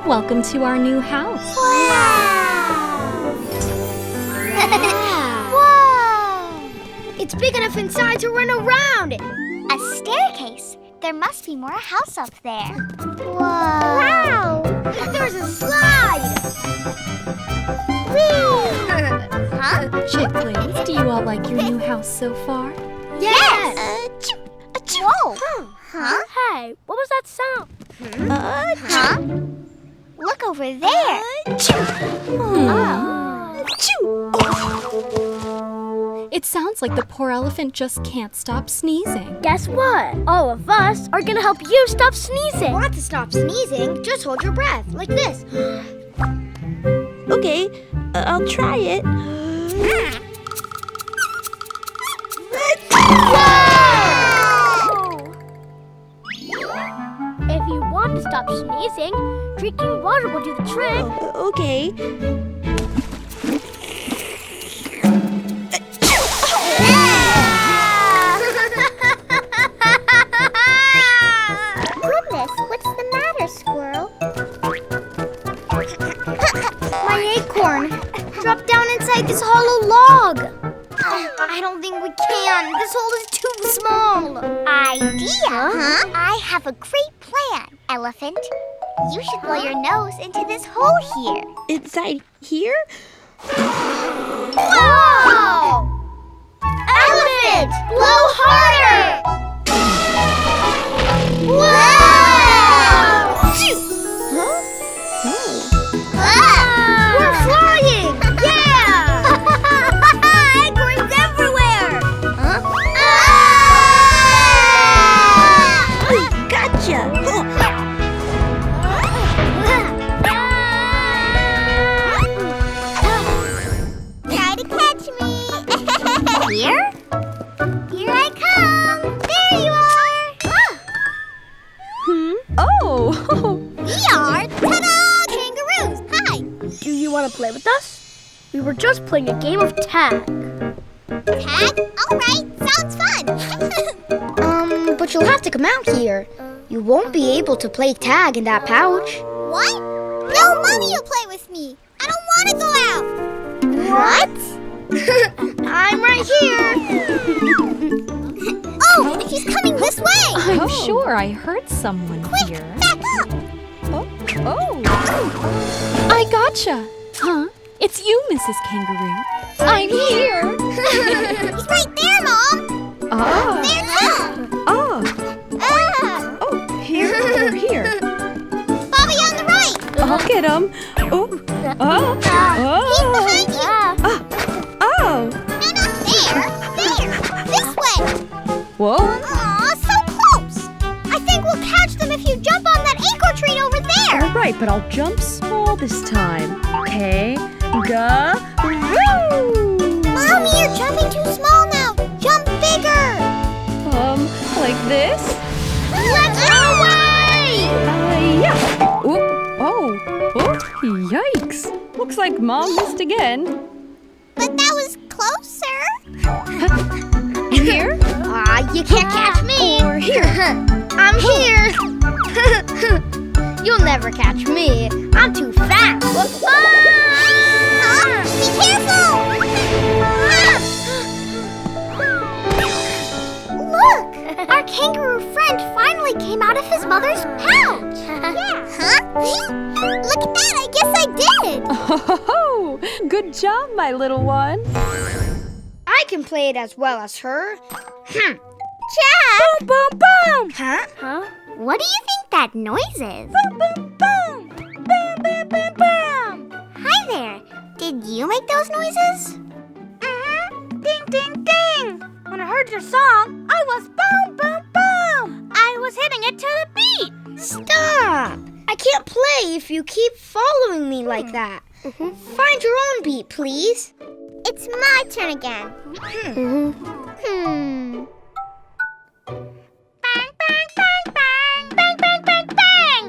Welcome to our new house. Wow! Whoa! It's big enough inside to run around. A staircase. There must be more house up there. Whoa! Wow! There's a slide! Whee! Huh? Chickens, do you all like your new house so far? Yes! Whoa! Huh? Hey, what was that sound? Huh? Look over there. It sounds like the poor elephant just can't stop sneezing. Guess what? All of us are gonna help you stop sneezing. Want to stop sneezing? Just hold your breath, like this. Okay, I'll try it. If you want to stop sneezing, drinking water will do the trick. Okay. Goodness, what's the matter, squirrel? My acorn dropped down inside this hollow log. I don't think we can. This hole is too small. Idea, huh? I have a great plan, elephant. You should blow your nose into this hole here. Inside here? Whoa! Elephant, blow harder! Whoa! We're flying! Yeah! Acorns everywhere! Gotcha! Try to catch me. Here? Here I come. There you are. Oh! We are, ta-da, kangaroos. Hi. Do you want to play with us? We were just playing a game of tag. Tag? All right. Sounds fun. But you'll have to come out here. You won't be able to play tag in that pouch. What? No, Mommy will play with me. I don't want to go out. What? I'm right here. Oh, she's coming this way. I'm sure I heard someone here. Back up. Oh! I gotcha. Huh? It's you, Mrs. Kangaroo. I'm here. He's right there, Mom. Ah. There too. Oh! Oh, here or here? Bobby on the right. I'll get him. Oh! Oh! He's Oh! behind you. Oh! No, not there. There. This way. Whoa! Aw, so close. I think we'll catch them if you jump on that acorn tree over there. All right, but I'll jump small this time. Okay? Go! Mommy, you're jumping too small now. Jump bigger. Like this? Let's run away. Yeah. Oh! Yikes! Looks like Mom missed again. But that was closer. Here? You can't catch me. Or here? I'm here. You'll never catch me. I'm too fast. Be careful. Look, our kangaroo friend finally came out of his mother's pouch. Yeah. Huh? Look at that. I guess I did. Oh! Good job, my little one. I can play it as well as her. Jack. Boom, boom, boom. Huh? What do you think that noise is? Boom, boom, boom. Bam, bam, bam, bam. Hi there. Did you make those noises? Mm-hmm. Ding, ding, ding. When I heard your song, I was boom, boom, boom. I was hitting it to the beat. Stop. I can't play if you keep following me like that. Find your own beat, please. It's my turn again. Bang, bang, bang, bang. Bang, bang, bang, bang.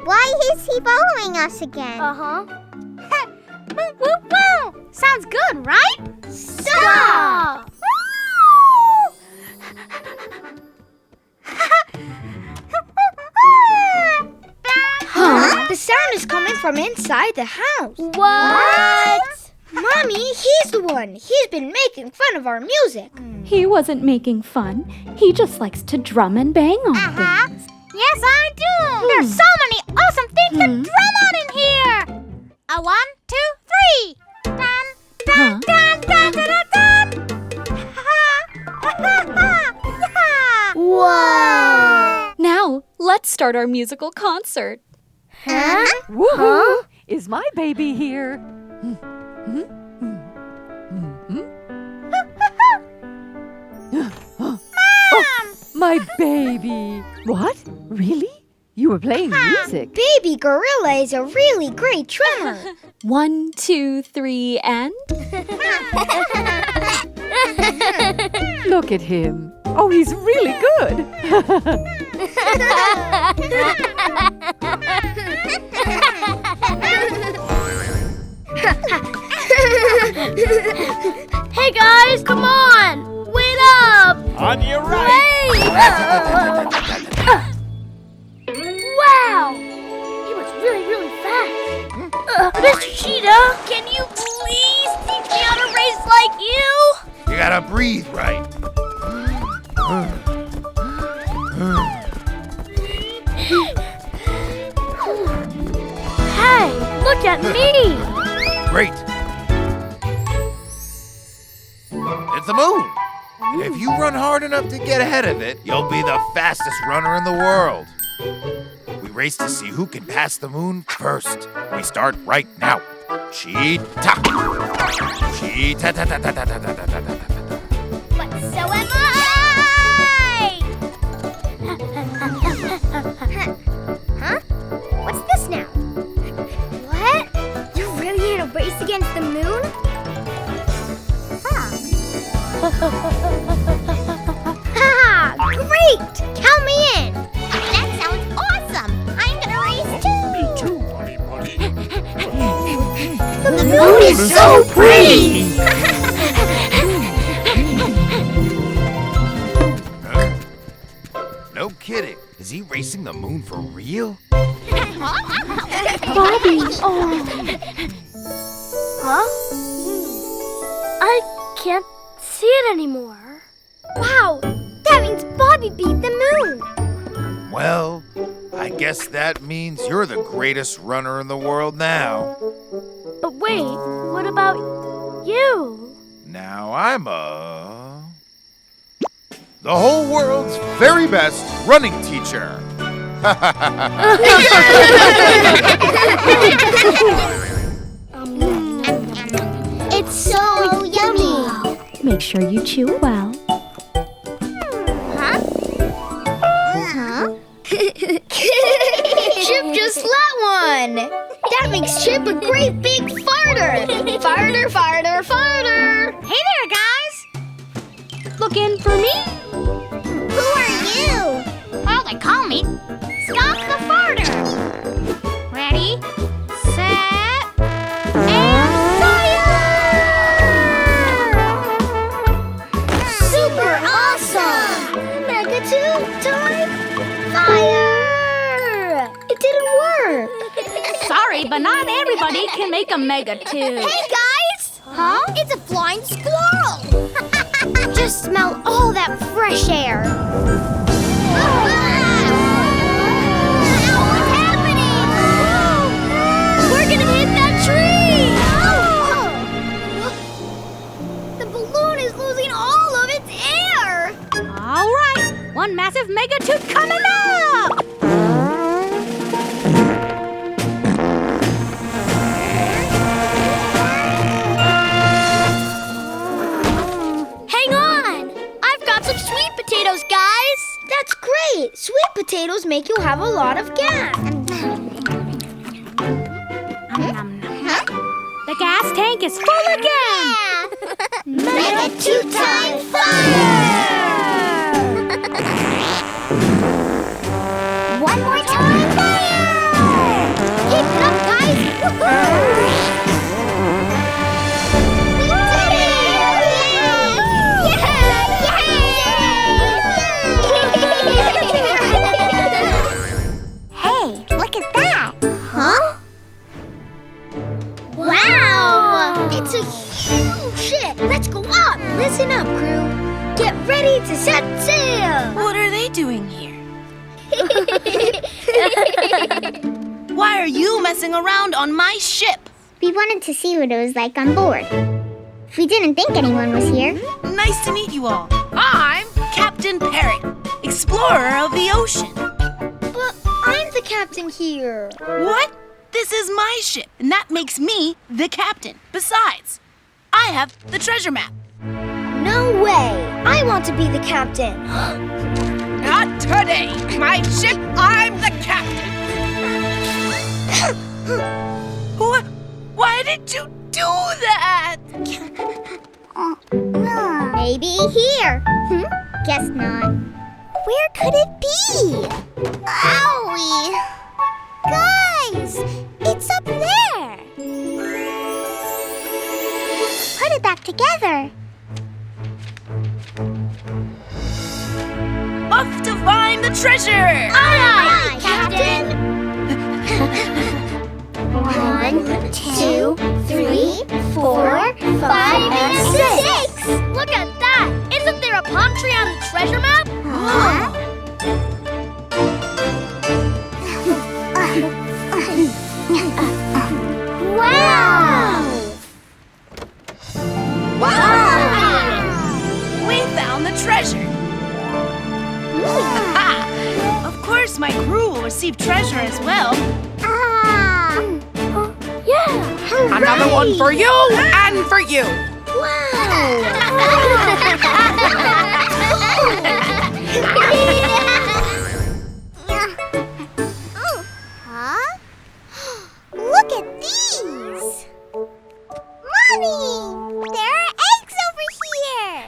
Why is he following us again? Boom, boom, boom. Sounds good, right? Stop. sound is coming from inside the house. What? Mommy, he's the one. He's been making fun of our music. He wasn't making fun. He just likes to drum and bang on things. Yes, I do. There's so many awesome things to drum on in here. A 1, 2, 3. Dun, dun, dun, dun, dun, dun, dun. Whoa! Now, let's start our musical concert. Huh? Woohoo! Is my baby here? Oh, my baby. What? Really? You were playing music? Baby Gorilla is a really great drummer. 1, 2, 3, and... Look at him. Oh, he's really good. Hey guys, come on! Wait up! On your right. Wow! He was really, really fast. Mr. Cheetah, can you please teach me how to race like you? You gotta breathe right. Hey, look at me! Great. It's the moon. If you run hard enough to get ahead of it, you'll be the fastest runner in the world. We race to see who can pass the moon first. We start right now. Cheetah. Cheetah. But so am I! Huh? What's this now? What? You're really in a race against the moon? Ha! Great! Count me in! That sounds awesome! I'm gonna race too! Me too, buddy, buddy. The moon is so pretty! Huh? No kidding. Is he racing the moon for real? Bobby, Huh? I can't see it anymore. Wow! That means Bobby beat the moon! Well, I guess that means you're the greatest runner in the world now. But wait, what about you? Now I'm the whole world's very best running teacher. It's so yummy! make sure you chew well. Huh? Chip just let one! That makes Chip a great big farter! Farter, farter, farter! Hey there, guys! Looking for me? Who are you? Well, they call me Skunk the Farter. Ready, set, and fire! Super awesome! Mega 2 time fire! It didn't work! Sorry, but not everybody can make a Mega 2. Hey guys! Huh? It's a flying squirrel! Just smell all that fresh air! What's happening? We're gonna hit that tree! The balloon is losing all of its air! All right, one massive Mega 2 coming up! Hang on! I've got some sweet potatoes, guys! That's great! Sweet potatoes make you have a lot of gas. The gas tank is full again! Mega 2 time fire! One more time fire! Keep it up, guys! Woohoo! We did it! Yay! Hey, look at that! Huh? It's a huge ship. Let's go up. Listen up, crew. Get ready to set sail. What are they doing here? Why are you messing around on my ship? We wanted to see what it was like on board. We didn't think anyone was here. Nice to meet you all. I'm Captain Parrot, explorer of the ocean. But I'm the captain here. What? This is my ship, and that makes me the captain. Besides, I have the treasure map. No way. I want to be the captain. Not today. My ship, I'm the captain. Why did you do that? Maybe here. Guess not. Where could it be? Owie! Guys, it's up there. Put it back together. Off to find the treasure! Aye, Captain. 1, 2, 3, 4, 5, and 6. Look at that! Isn't there a palm tree on the treasure map? Wow! We found the treasure! Of course, my crew will receive treasure as well. Another one for you and for you. Look at these! Mommy! There are eggs over here!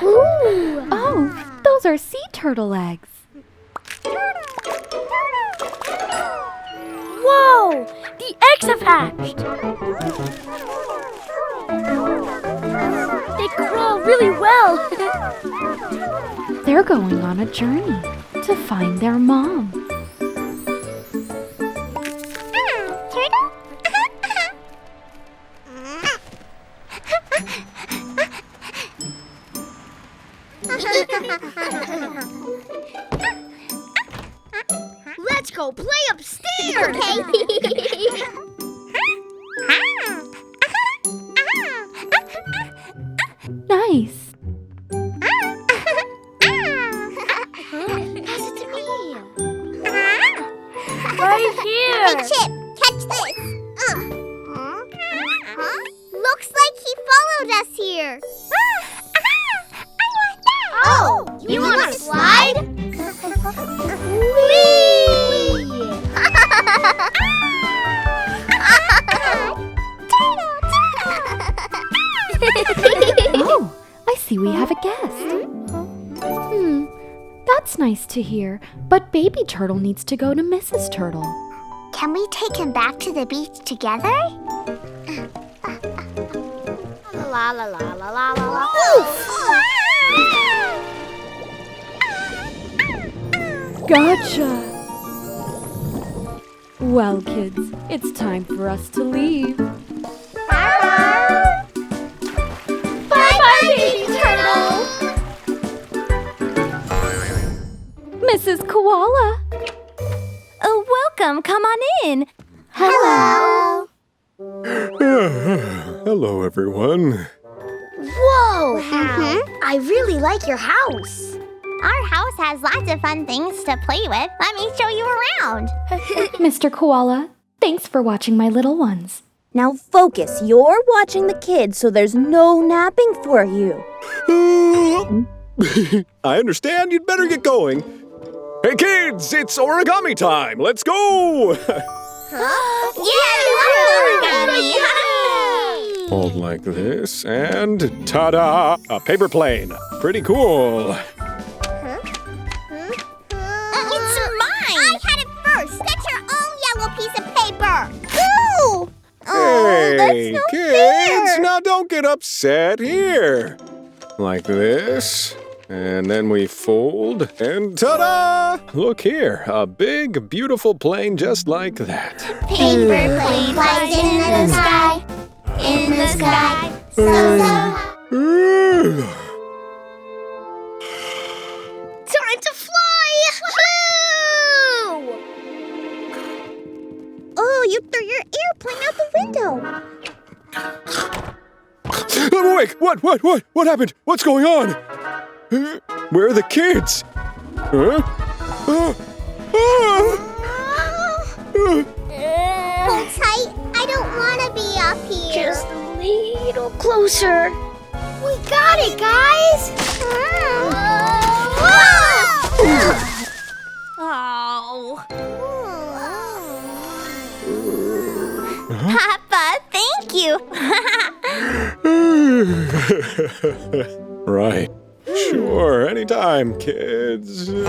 Ooh! Oh, those are sea turtle eggs. Whoa! The eggs have hatched! They crawl really well! They're going on a journey to find their mom. Turtle? Let's go play upstairs! Okay. Nice. Right here! Hey, Chip, catch this. Looks like he followed us here. I want that. Oh, you want to slide? Oh, I see we have a guest. That's nice to hear, but Baby Turtle needs to go to Mrs. Turtle. Can we take him back to the beach together? La la la la la la la. Gotcha! Well, kids, it's time for us to leave. Bye-bye, Baby Turtle. Mrs. Koala! Oh, welcome. Come on in. Hello. Hello, everyone. Whoa! I really like your house. Our house has lots of fun things to play with. Let me show you around. Mr. Koala, thanks for watching my little ones. Now focus. You're watching the kids, so there's no napping for you. I understand you'd better get going. Hey, kids, it's origami time. Let's go. Hold like this, and ta-da! A paper plane. Pretty cool. It's mine. I had it first. That's your own yellow piece of paper. Ooh! Hey, kids, now don't get upset. Here. Like this. And then we fold, and ta-da! Look here, a big, beautiful plane just like that. Paper plane flies in the sky. In the sky. Time to fly! Woohoo! Oh, you threw your airplane out the window. I'm awake! What happened? What's going on? Where are the kids? Huh? Hold tight. I don't want to be up here. Just a little closer. We got it, guys! Oh. Papa, thank you. Right. Sure, anytime, kids. Whoa.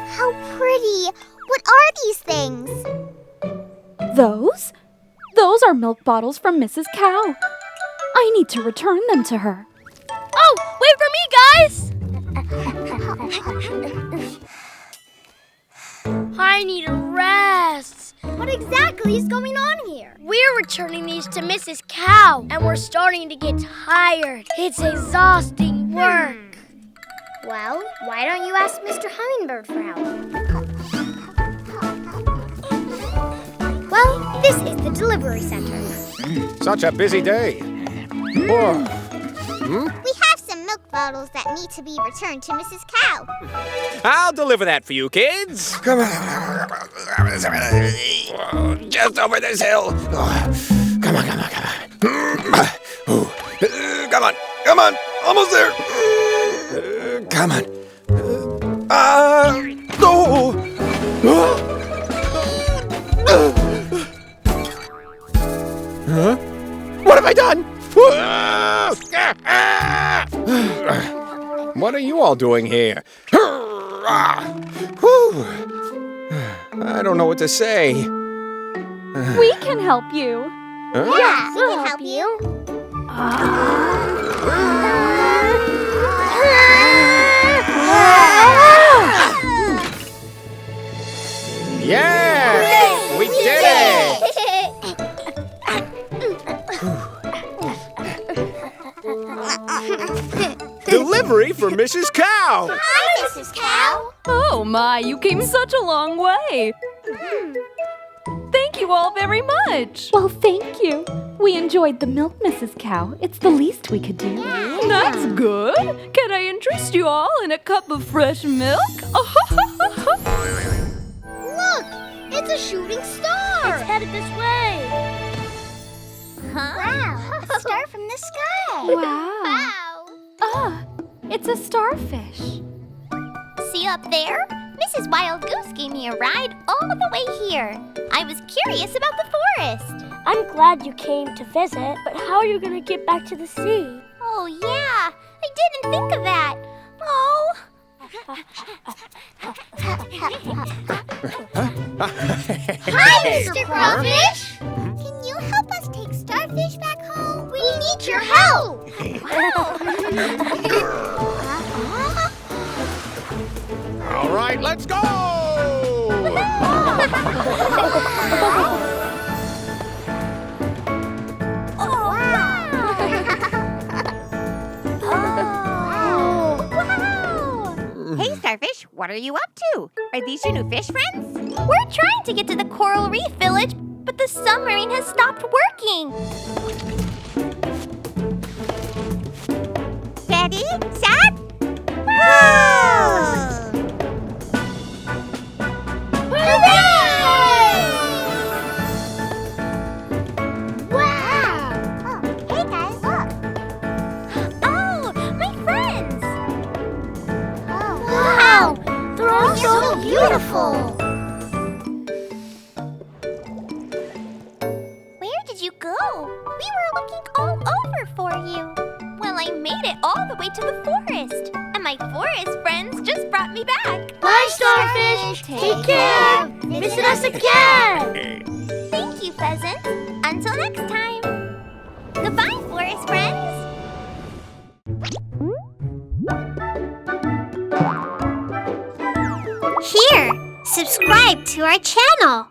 How pretty. What are these things? Those? Those are milk bottles from Mrs. Cow. I need to return them to her. Oh, wait for me, guys! I need a rest. What exactly is going on here? We're returning these to Mrs. Cow, and we're starting to get tired. It's exhausting work. Well, why don't you ask Mr. Hummingbird for help? Well, this is the delivery center. Such a busy day. Oh. We have some milk bottles that need to be returned to Mrs. Cow. I'll deliver that for you, kids. Come on. Just over this hill. Come on. Come on. Almost there. Come on. No. Huh? What have I done? What are you all doing here? I don't know what to say. We can help you. Huh? Yeah, we can help you. Yeah! We did it! Delivery for Mrs. Cow! Hi, Mrs. Cow. Oh my, you came such a long way. Thank you all very much. Well, thank you. We enjoyed the milk, Mrs. Cow. It's the least we could do. Yeah. That's good. Can I interest you all in a cup of fresh milk? Look, it's a shooting star. It's headed this way. Wow, a star from the sky. Wow. Ah, it's a starfish. See up there? Mrs. Wild Goose gave me a ride all the way here. I was curious about the forest. I'm glad you came to visit, but how are you going to get back to the sea? Oh, yeah. I didn't think of that. Oh. Hi, Mr. Crawfish. Can you help us take Starfish back home? We need your help. All right, let's go! Hey, Starfish, what are you up to? Are these your new fish friends? We're trying to get to the Coral Reef Village, but the submarine has stopped working. Ready, set, Beautiful! Where did you go? We were looking all over for you. Well, I made it all the way to the forest, and my forest friends just brought me back. Bye, Starfish! Take care! Visit us again! Thank you, Pheasant. Until next time. Goodbye, forest friends. Here, subscribe to our channel.